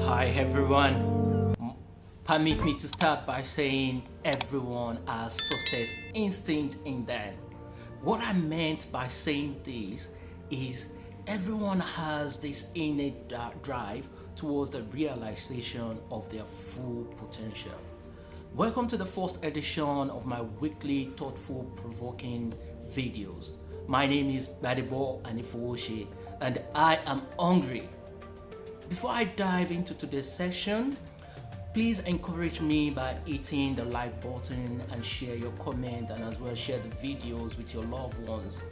Hi everyone. Permit me to start by saying everyone has success instinct in them. What I meant by saying this is everyone has this innate drive towards the realization of their full potential. Welcome to the first edition of my weekly thoughtful provoking videos. My name is Gbadebo Anifowoshe and I am hungry. Before I dive into today's session, please encourage me by hitting the like button and share your comment and as well share the videos with your loved ones.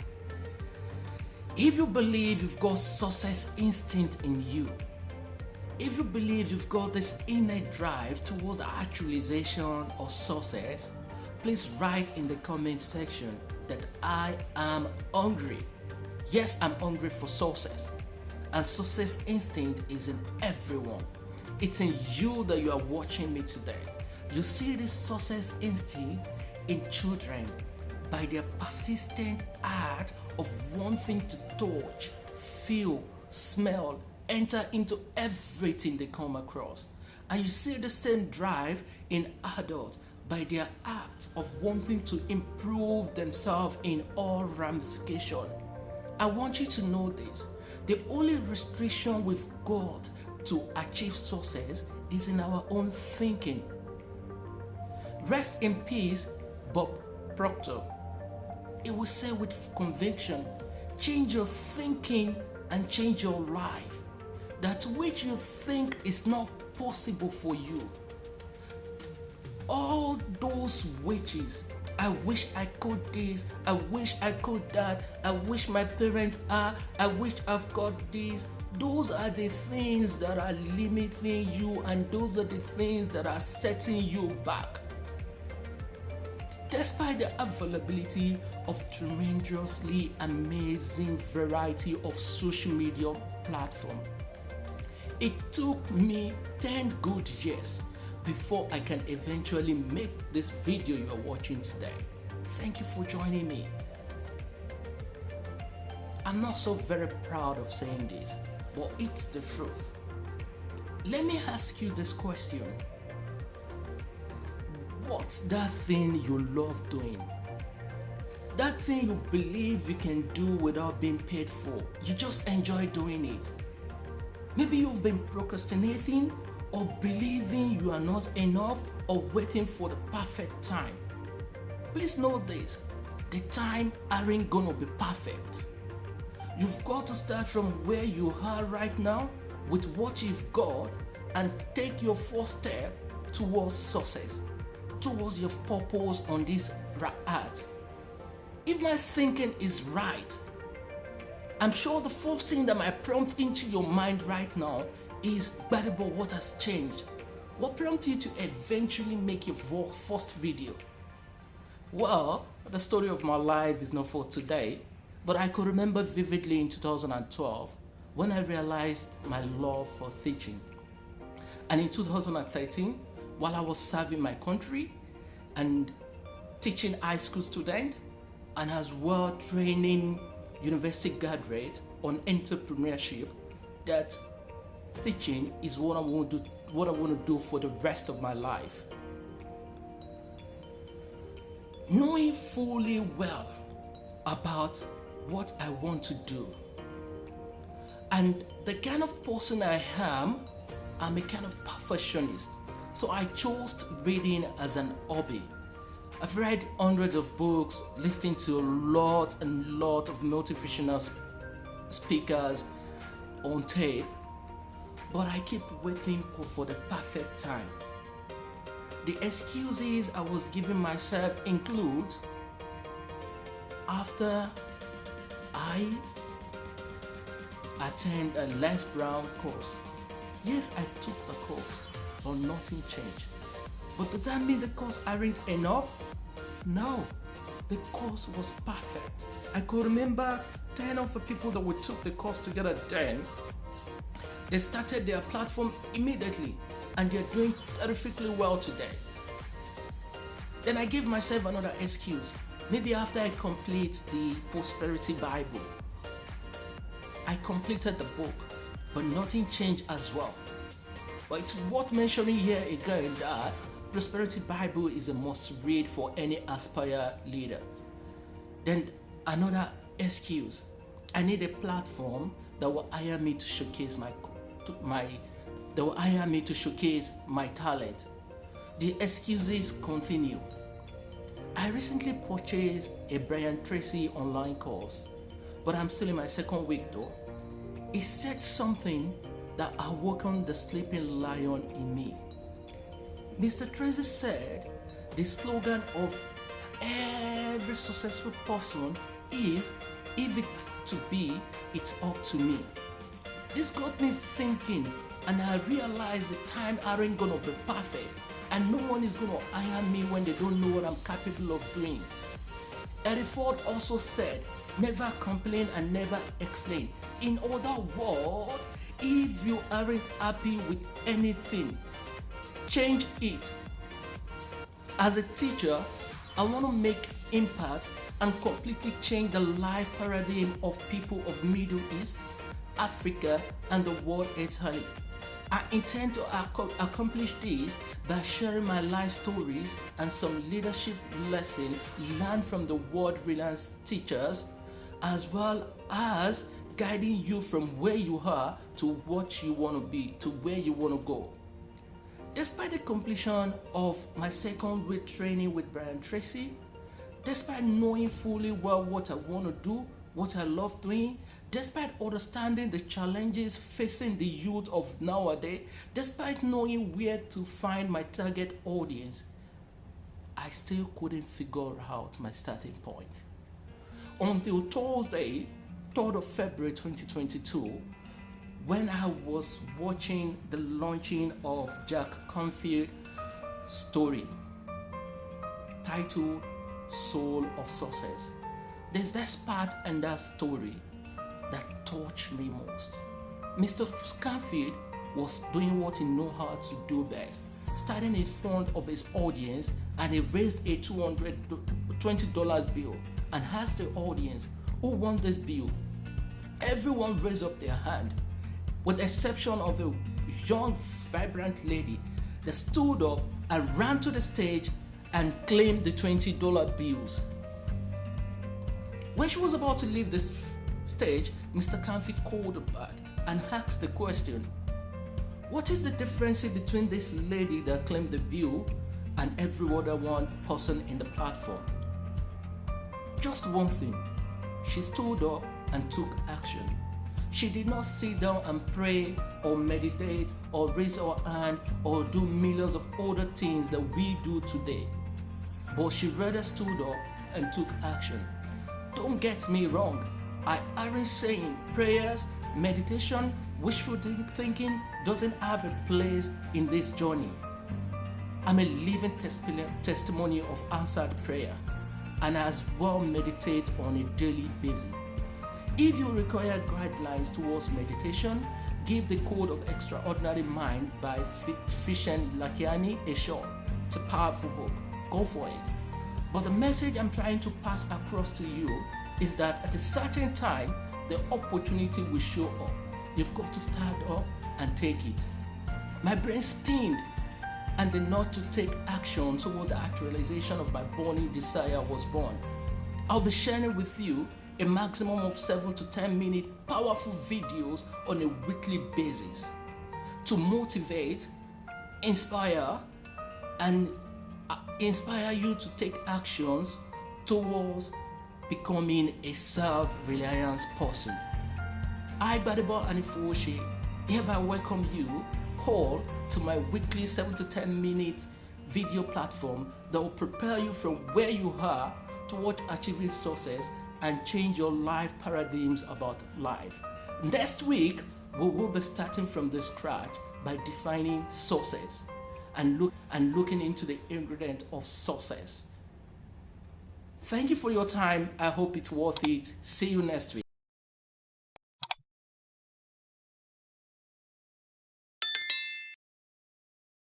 If you believe you've got success instinct in you, if you believe you've got this innate drive towards the actualization of success, please write in the comment section that I am hungry. Yes, I'm hungry for success. And success instinct is in everyone. It's in you that you are watching me today. You see this success instinct in children by their persistent art of wanting to touch, feel, smell, enter into everything they come across. And you see the same drive in adults by their act of wanting to improve themselves in all ramifications. I want you to know this. The only restriction we've got to achieve success is in our own thinking. Rest in peace, Bob Proctor. It will say with conviction, change your thinking and change your life. That which you think is not possible for you. All those wishes, I wish I could this, I wish I could that, I wish my parents are, I wish I've got this. Those are the things that are limiting you and those are the things that are setting you back. Despite the availability of tremendously amazing variety of social media platforms, it took me 10 good years before I can eventually make this video you're watching today. Thank you for joining me. I'm not so very proud of saying this, but it's the truth. Let me ask you this question. What's that thing you love doing? That thing you believe you can do without being paid for. You just enjoy doing it. Maybe you've been procrastinating or believing you are not enough or waiting for the perfect time. Please know this, the time aren't gonna be perfect. You've got to start from where you are right now with what you've got and take your first step towards success, towards your purpose on this earth. If my thinking is right, I'm sure the first thing that might prompt into your mind right now is, Gbadebo, what has changed? What prompted you to eventually make your first video? Well, the story of my life is not for today, but I could remember vividly in 2012 when I realized my love for teaching. And in 2013, while I was serving my country and teaching high school students and as well training university graduates on entrepreneurship, that teaching is what I want to do for the rest of my life. Knowing fully well about what I want to do and the kind of person I am, I'm a kind of perfectionist. So I chose reading as an hobby. I've read hundreds of books, listened to a lot of motivational speakers on tape, but I keep waiting for the perfect time. The excuses I was giving myself include, after I attend a Les Brown course. Yes, I took the course, but nothing changed. But does that mean the course aren't enough? No, the course was perfect. I could remember 10 of the people that we took the course together then. They started their platform immediately and they're doing terrifically well today. Then I gave myself another excuse. Maybe after I complete the Prosperity Bible. I completed the book, but nothing changed as well. But it's worth mentioning here again that Prosperity Bible is a must read for any aspire leader. Then another excuse, I need a platform that will hire me to showcase my talent. The excuses continue. I recently purchased a Brian Tracy online course, but I'm still in my second week though. He said something that awoken the sleeping lion in me. Mr. Tracy said the slogan of every successful person is, if it's to be, it's up to me. This got me thinking, and I realized the time aren't gonna be perfect, and no one is gonna hire me when they don't know what I'm capable of doing. Eric Ford also said, never complain and never explain. In other words, if you aren't happy with anything, change it. As a teacher, I want to make impact and completely change the life paradigm of people of Middle East, Africa, and the world entirely. I intend to accomplish this by sharing my life stories and some leadership lessons learned from the world-renowned teachers, as well as guiding you from where you are to what you want to be, to where you want to go. Despite the completion of my second week training with Brian Tracy, despite knowing fully well what I want to do, what I love doing, despite understanding the challenges facing the youth of nowadays, despite knowing where to find my target audience, I still couldn't figure out my starting point. Until Thursday, 3rd of February 2022, when I was watching the launching of Jack Canfield's story titled Soul of Success. There's that part in that story that touched me most. Mr. Canfield was doing what he knows how to do best, standing in front of his audience, and he raised a $220 bill and asked the audience, who won this bill? Everyone raised up their hand, with the exception of a young, vibrant lady that stood up and ran to the stage and claimed the $20 bills. When she was about to leave the stage, Mr. Canfield called her back and asked the question, what is the difference between this lady that claimed the bill and every other one person in the platform? Just one thing. She stood up and took action. She did not sit down and pray or meditate or raise her hand or do millions of other things that we do today. But she rather stood up and took action. Don't get me wrong. I aren't saying prayers, meditation, wishful thinking doesn't have a place in this journey. I'm a living testimony of answered prayer, and as well meditate on a daily basis. If you require guidelines towards meditation, give The Code of Extraordinary Mind by Vishen Lakhiani a shot. It's a powerful book. Go for it. But the message I'm trying to pass across to you is that at a certain time, the opportunity will show up. You've got to stand up and take it. My brain spinned, and the nod to take action towards the actualization of my burning desire was born. I'll be sharing with you a maximum of 7 to 10 minute powerful videos on a weekly basis to motivate, inspire, and inspire you to take actions towards becoming a self-reliance person. I, Gbadebo Anifowoshe, hereby welcome you all to my weekly 7 to 10 minute video platform that will prepare you from where you are towards achieving success and change your life paradigms about life. Next week, we will be starting from the scratch by defining success and looking into the ingredient of success. Thank you for your time. I hope it's worth it. See you next week.